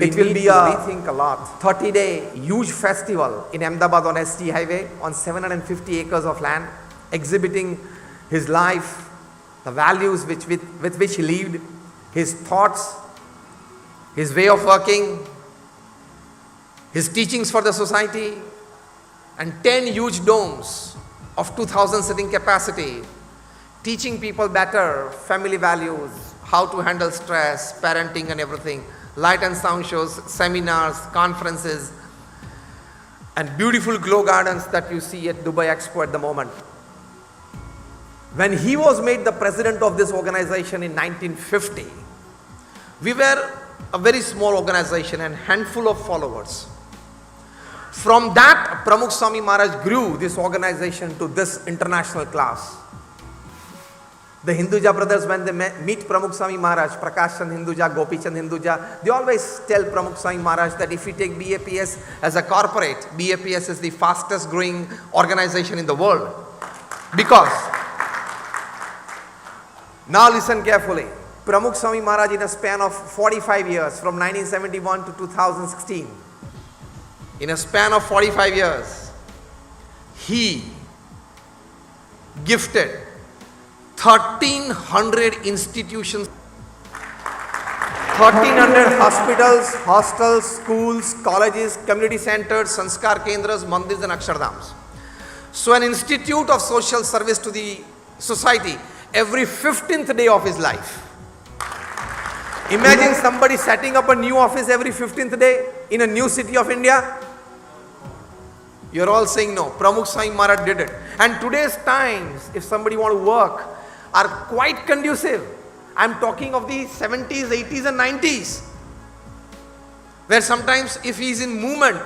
It will be a rethink a lot. 30-day huge festival in Ahmedabad on ST Highway on 750 acres of land, exhibiting his life, the values with which he lived, his thoughts, his way of working, his teachings for the society, and 10 huge domes of 2,000 sitting capacity, teaching people better family values, how to handle stress, parenting and everything, light and sound shows, seminars, conferences, and beautiful glow gardens that you see at Dubai Expo at the moment. When he was made the president of this organization in 1950, we were a very small organization and handful of followers. From that, Pramukh Swami Maharaj grew this organization to this international class. The Hinduja brothers, when they meet Pramukh Swami Maharaj, Prakashchand Hinduja, Gopichand Hinduja, they always tell Pramukh Swami Maharaj that if we take BAPS as a corporate, BAPS is the fastest growing organization in the world. Because, now listen carefully, Pramukh Swami Maharaj in a span of 45 years, from 1971 to 2016, in a span of 45 years, he gifted 1,300 institutions, 1,300 hospitals, hostels, schools, colleges, community centers, sanskar kendras, mandirs and akshardhams. So an institute of social service to the society every 15th day of his life. Imagine somebody setting up a new office every 15th day in a new city of India. You're all saying no. Pramukh Swami Maharaj did it. And today's times, if somebody want to work, are quite conducive. I'm talking of the 70s, 80s and 90s. Where sometimes if he's in movement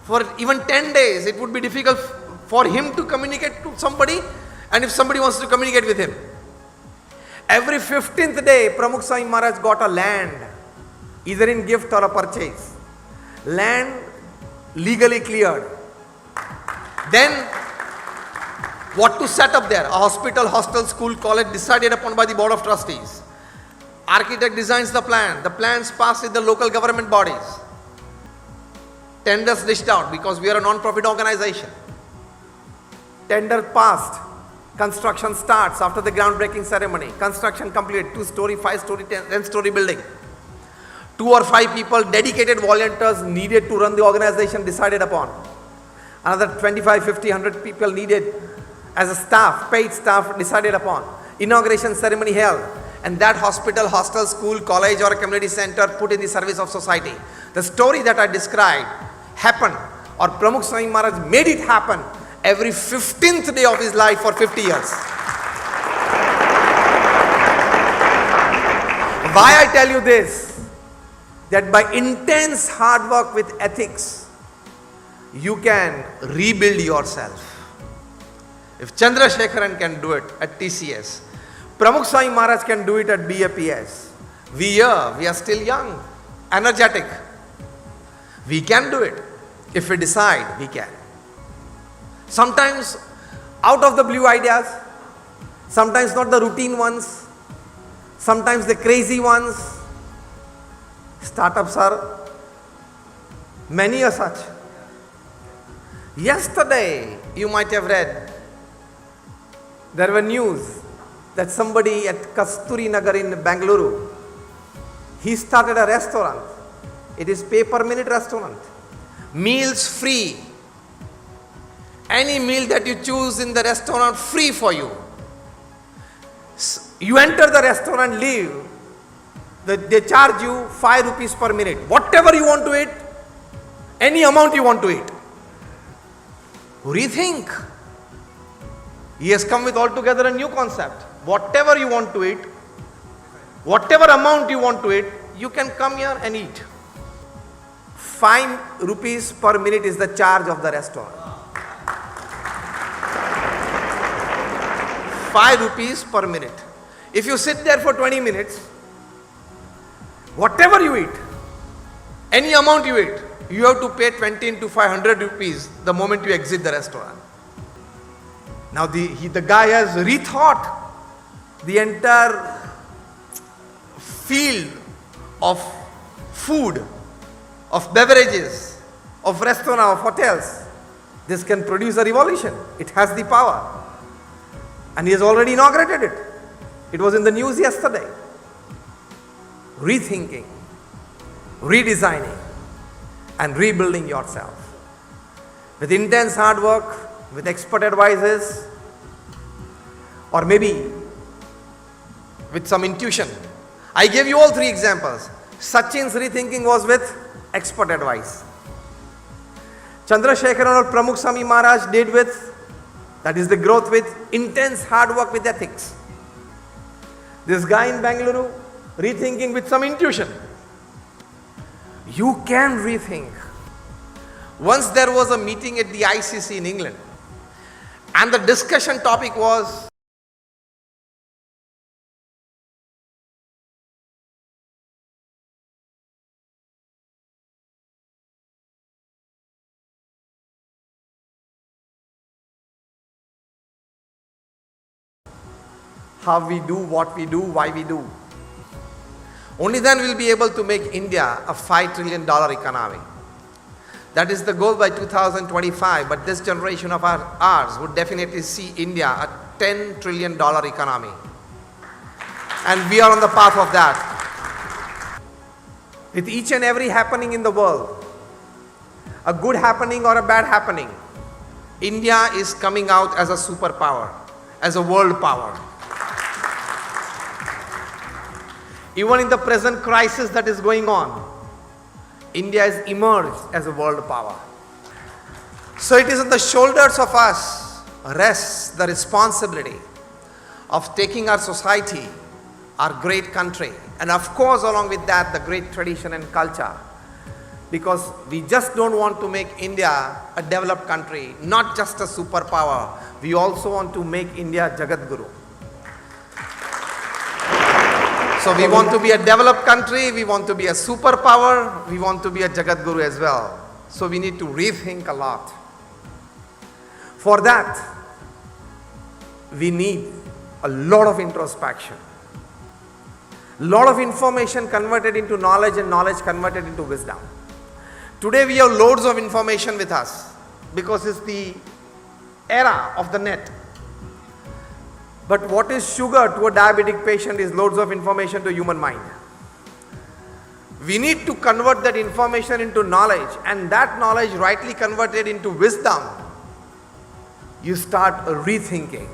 for even 10 days, it would be difficult for him to communicate to somebody, and if somebody wants to communicate with him. Every 15th day, Pramukh Swami Maharaj got a land, either in gift or a purchase. Land legally cleared. Then, what to set up there? A hospital, hostel, school, college decided upon by the board of trustees. Architect designs the plan. The plans passed with the local government bodies. Tenders dished out because we are a non-profit organization. Tender passed. Construction starts after the groundbreaking ceremony. Construction completed. 2-story, 5-story, 10-story building. 2 or 5 people, dedicated volunteers needed to run the organization decided upon. Another 25, 50, 100 people needed as a staff, paid staff decided upon. Inauguration ceremony held. And that hospital, hostel, school, college or community center put in the service of society. The story that I described happened, or Pramukh Swami Maharaj made it happen every 15th day of his life for 50 years. Why I tell you this? That by intense hard work with ethics, you can rebuild yourself. If Chandrasekharan can do it at TCS, Pramukh Swami Maharaj can do it at BAPS. We are still young, energetic. We can do it. If we decide, we can. Sometimes out of the blue ideas, sometimes not the routine ones, sometimes the crazy ones. Startups are many are such. Yesterday, you might have read, there were news that somebody at Kasturi Nagar in Bengaluru, he started a restaurant. It is pay-per-minute restaurant. Meals free. Any meal that you choose in the restaurant, free for you. You enter the restaurant, leave. They charge you 5 rupees per minute. Whatever you want to eat, any amount you want to eat. Rethink. He has come with altogether a new concept. Whatever you want to eat, whatever amount you want to eat, you can come here and eat. 5 rupees per minute is the charge of the restaurant. 5 rupees per minute. If you sit there for 20 minutes, whatever you eat, any amount you eat, you have to pay 20 into 500 rupees the moment you exit the restaurant. Now the guy has rethought the entire field of food of beverages, of restaurants, of hotels. This can produce a revolution. It has the power. And he has already inaugurated it. It was in the news yesterday. Rethinking, redesigning, and rebuilding yourself. With intense hard work, with expert advices, or maybe with some intuition. I gave you all three examples. Sachin's rethinking was with expert advice. Chandrasekharan or Pramukh Swami Maharaj did with, that is the growth with intense hard work with ethics. This guy in Bangalore, rethinking with some intuition. You can rethink. Once there was a meeting at the ICC in England, and the discussion topic was how we do, what we do, why we do. Only then we'll be able to make India a $5 trillion economy. That is the goal by 2025, but this generation of ours would definitely see India a $10 trillion economy. And we are on the path of that. With each and every happening in the world, a good happening or a bad happening, India is coming out as a superpower, as a world power. Even in the present crisis that is going on, India has emerged as a world power. So it is on the shoulders of us rests the responsibility of taking our society, our great country, and of course along with that the great tradition and culture. Because we just don't want to make India a developed country, not just a superpower. We also want to make India Jagat Guru. So we want to be a developed country, we want to be a superpower, we want to be a Jagat Guru as well. So we need to rethink a lot. For that, we need a lot of introspection. Lot of information converted into knowledge and knowledge converted into wisdom. Today we have loads of information with us because it's the era of the net. But what is sugar to a diabetic patient is loads of information to human mind. We need to convert that information into knowledge, and that knowledge rightly converted into wisdom. You start rethinking,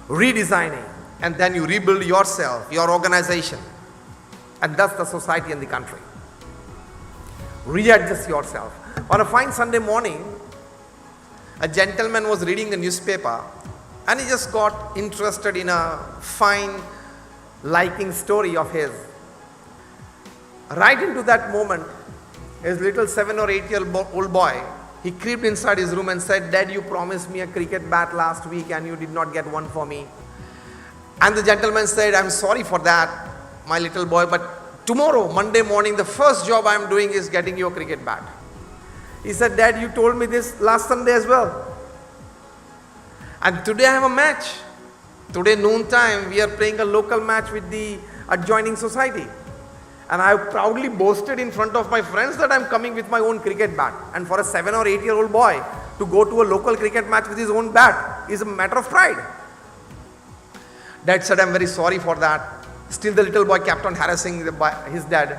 redesigning, and then you rebuild yourself, your organization, and thus the society and the country. Readjust yourself. On a fine Sunday morning, a gentleman was reading the newspaper and he just got interested in a fine liking story of his. Right into that moment, his little 7 or 8-year-old boy, he crept inside his room and said, "Dad, you promised me a cricket bat last week and you did not get one for me." And the gentleman said, "I'm sorry for that, my little boy, but tomorrow, Monday morning, the first job I'm doing is getting you a cricket bat." He said, "Dad, you told me this last Sunday as well. And today I have a match. Today noon time we are playing a local match with the adjoining society. And I have proudly boasted in front of my friends that I am coming with my own cricket bat. And for a 7 or 8-year-old boy to go to a local cricket match with his own bat is a matter of pride." Dad said, "I'm very sorry for that." Still the little boy kept on harassing his dad.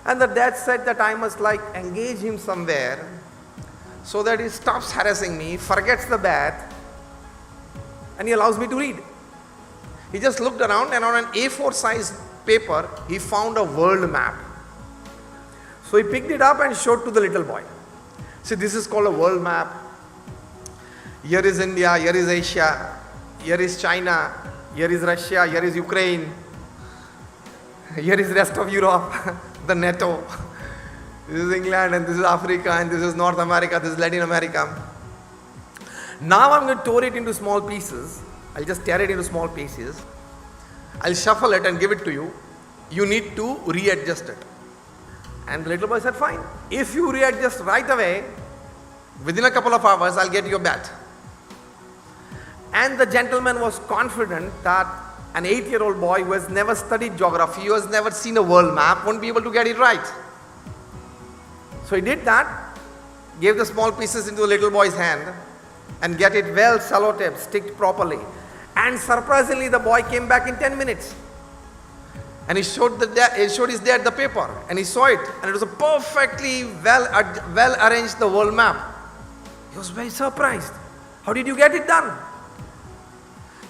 And the dad said that I must engage him somewhere so that he stops harassing me, forgets the bat, and he allows me to read. He just looked around and on an A4 size paper, he found a world map. So he picked it up and showed to the little boy. See, this is called a world map. Here is India, here is Asia, here is China, here is Russia, here is Ukraine, here is rest of Europe, the NATO. This is England and this is Africa and this is North America, this is Latin America. Now I'm going to tear it into small pieces. I'll just tear it into small pieces. I'll shuffle it and give it to you. You need to readjust it. And the little boy said, "Fine. If you readjust right away, within a couple of hours, I'll get your bat." And the gentleman was confident that an 8-year-old boy who has never studied geography, who has never seen a world map, won't be able to get it right. So he did that, gave the small pieces into the little boy's hand and get it well sellotaped, sticked properly. And surprisingly, the boy came back in 10 minutes. And he showed his dad the paper, and he saw it, and it was a perfectly well arranged the world map. He was very surprised. How did you get it done?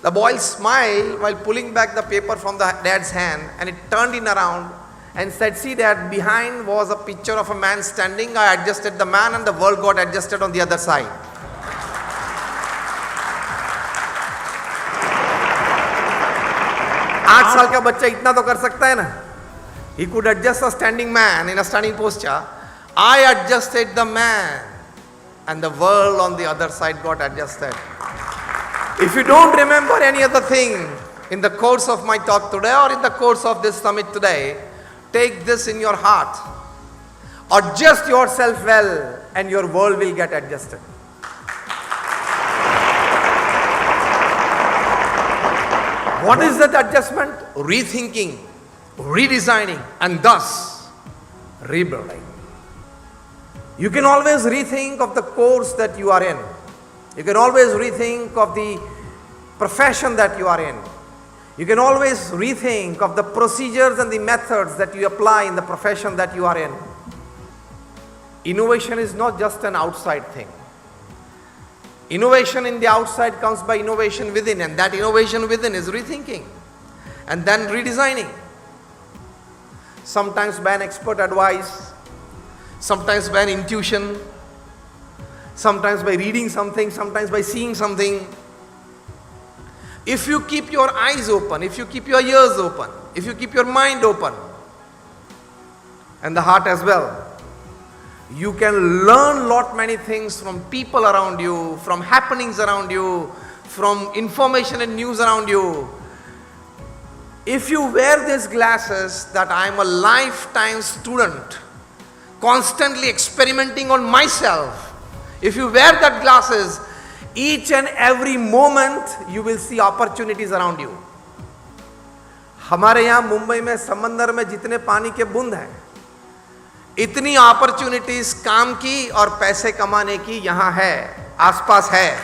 The boy smiled while pulling back the paper from the dad's hand, and it turned in around and said, "See, Dad, behind was a picture of a man standing. I adjusted the man, and the world got adjusted on the other side." आठ साल का बच्चा इतना तो कर सकता है ना. He could adjust a standing man in a standing posture. I adjusted the man, and the world on the other side got adjusted. If you don't remember any other thing in the course of my talk today or in the course of this summit today, take this in your heart. Adjust yourself well, and your world will get adjusted. What is that adjustment? Rethinking, redesigning, and thus rebuilding. You can always rethink of the course that you are in. You can always rethink of the profession that you are in. You can always rethink of the procedures and the methods that you apply in the profession that you are in. Innovation is not just an outside thing. Innovation in the outside comes by innovation within, and that innovation within is rethinking and then redesigning. Sometimes by an expert advice, sometimes by an intuition, sometimes by reading something, sometimes by seeing something. If you keep your eyes open, if you keep your ears open, if you keep your mind open, and the heart as well, you can learn many things from people around you, from happenings around you, from information and news around you. If you wear these glasses that I am a lifetime student, constantly experimenting on myself, if you wear that glasses, each and every moment you will see opportunities around you. हमारे यहाँ मुंबई में समंदर में जितने पानी के बूंद हैं, इतनी अपॉर्चुनिटीज काम की और पैसे कमाने की यहां है, आसपास है.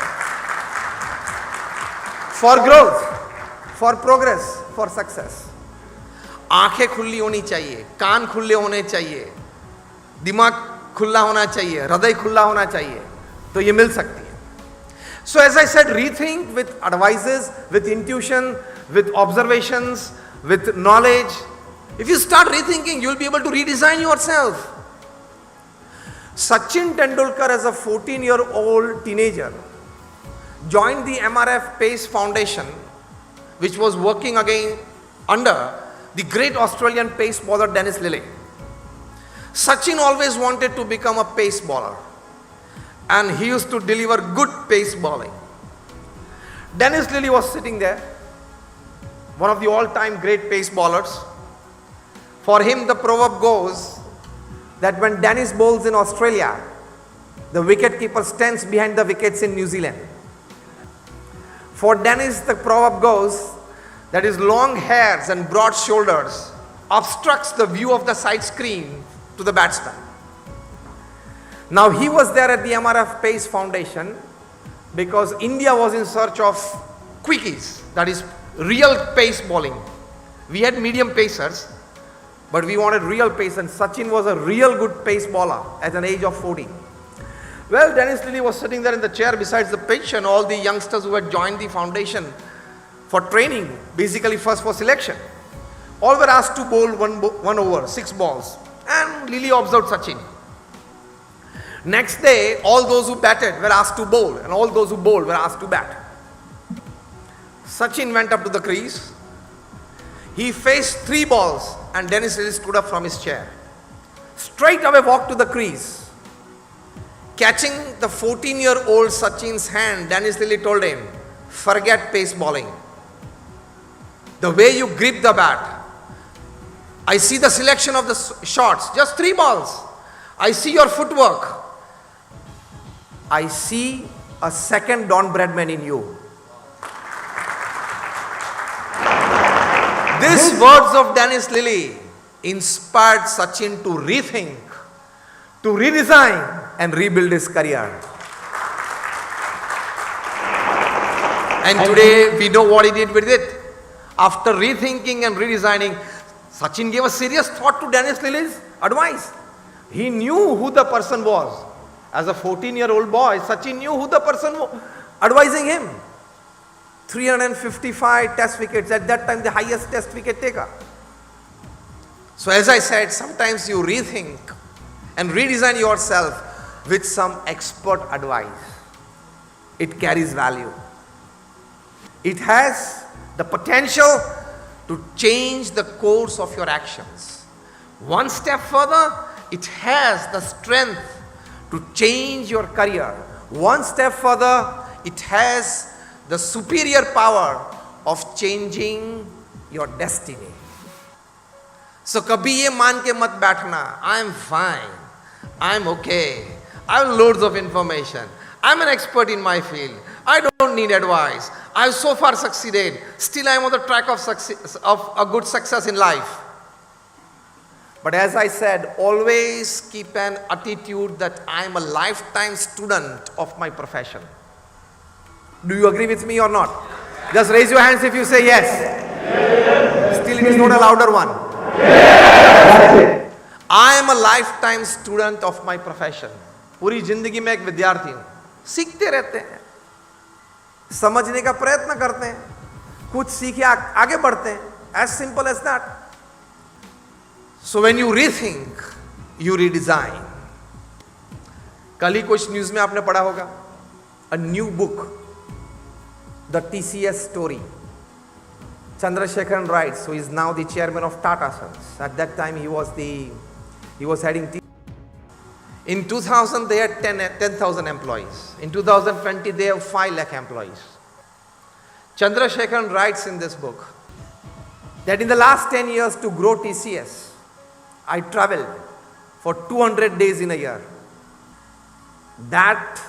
For growth, for progress, for success. आंखें खुली होनी चाहिए, कान खुले होने चाहिए, दिमाग खुला होना चाहिए, हृदय खुला होना चाहिए, तो ये मिल सकती है. So as I said, rethink with advices, with intuition, with observations, with knowledge. If you start rethinking, you will be able to redesign yourself. Sachin Tendulkar, as a 14-year-old teenager, joined the MRF Pace Foundation, which was working again under the great Australian pace bowler Dennis Lillee. Sachin always wanted to become a pace bowler, and he used to deliver good pace bowling. Dennis Lillee was sitting there, one of the all-time great pace bowlers. For him, the proverb goes that when Dennis bowls in Australia, the wicketkeeper stands behind the wickets in New Zealand. For Dennis, the proverb goes that his long hairs and broad shoulders obstructs the view of the side screen to the batsman. Now he was there at the MRF Pace Foundation because India was in search of quickies, that is real pace bowling. We had medium pacers, but we wanted real pace, and Sachin was a real good pace bowler at an age of 14. Well, Dennis Lillee was sitting there in the chair besides the pitch, and all the youngsters who had joined the foundation for training, basically first for selection, all were asked to bowl one over, 6 balls. And Lillee observed Sachin. Next day, all those who batted were asked to bowl, and all those who bowled were asked to bat. Sachin went up to the crease. He faced 3 balls, and Dennis Lillee stood up from his chair. Straight away walked to the crease. Catching the 14-year-old Sachin's hand, Dennis Lillee told him, "Forget pace bowling. The way you grip the bat, I see the selection of the shots, just 3 balls. I see your footwork. I see a second Don Bradman in you." These words of Dennis Lillee inspired Sachin to rethink, to redesign and rebuild his career. And today we know what he did with it. After rethinking and redesigning, Sachin gave a serious thought to Dennis Lilly's advice. He knew who the person was. As a 14-year-old boy, Sachin knew who the person was advising him. 355 test wickets, at that time the highest test wicket taker. So as I said, sometimes you rethink and redesign yourself with some expert advice. It carries value. It has the potential to change the course of your actions. One step further, it has the strength to change your career. One step further, it has the superior power of changing your destiny. So kabhi ye मान के मत बैठना, I am fine, I am okay, I have loads of information, I am an expert in my field, I don't need advice, I have so far succeeded, still I am on the track of success, of a good success in life. But as I said, always keep an attitude that I am a lifetime student of my profession. Do you agree with me or not? Just raise your hands if you say yes. Still it is not a louder one. I am a lifetime student of my profession. पूरी जिंदगी में एक विद्यार्थी हूँ, सीखते रहते हैं, समझने का प्रयत्न करते हैं, कुछ सीखे आगे बढ़ते हैं. As simple as that. So when you rethink, you redesign. कल ही कुछ न्यूज में आपने पढ़ा होगा, a new book, the TCS story. Chandrasekharan writes, who is now the chairman of Tata Sons. At that time he was heading TCS. In 2000 they had 10,000 employees. In 2020 they have 5 lakh employees. Chandrasekharan writes in this book that in the last 10 years to grow TCS, I traveled for 200 days in a year. That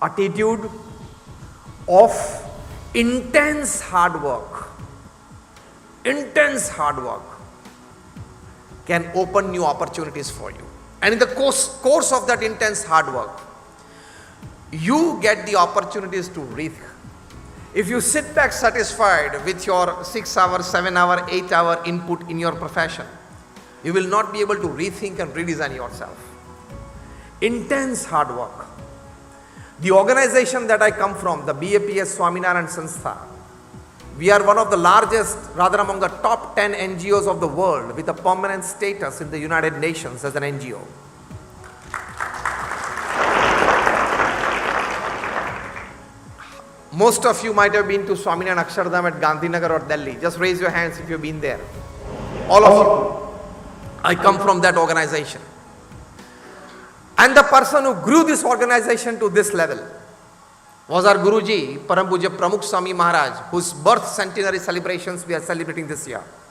attitude of intense hard work can open new opportunities for you. And in the course of that intense hard work, you get the opportunities to rethink. If you sit back satisfied with your 6 hour, 7 hour, 8 hour input in your profession, you will not be able to rethink and redesign yourself. Intense hard work. The organization that I come from, the BAPS Swaminarayan Sanstha, we are one of the largest, rather among the top 10 NGOs of the world with a permanent status in the United Nations as an NGO. Most of you might have been to Swaminarayan Akshardham at Gandhinagar or Delhi. Just raise your hands if you've been there. All of you. I come from that organization. And the person who grew this organization to this level was our Guruji, Param Pujya Pramukh Swami Maharaj, whose birth centenary celebrations we are celebrating this year.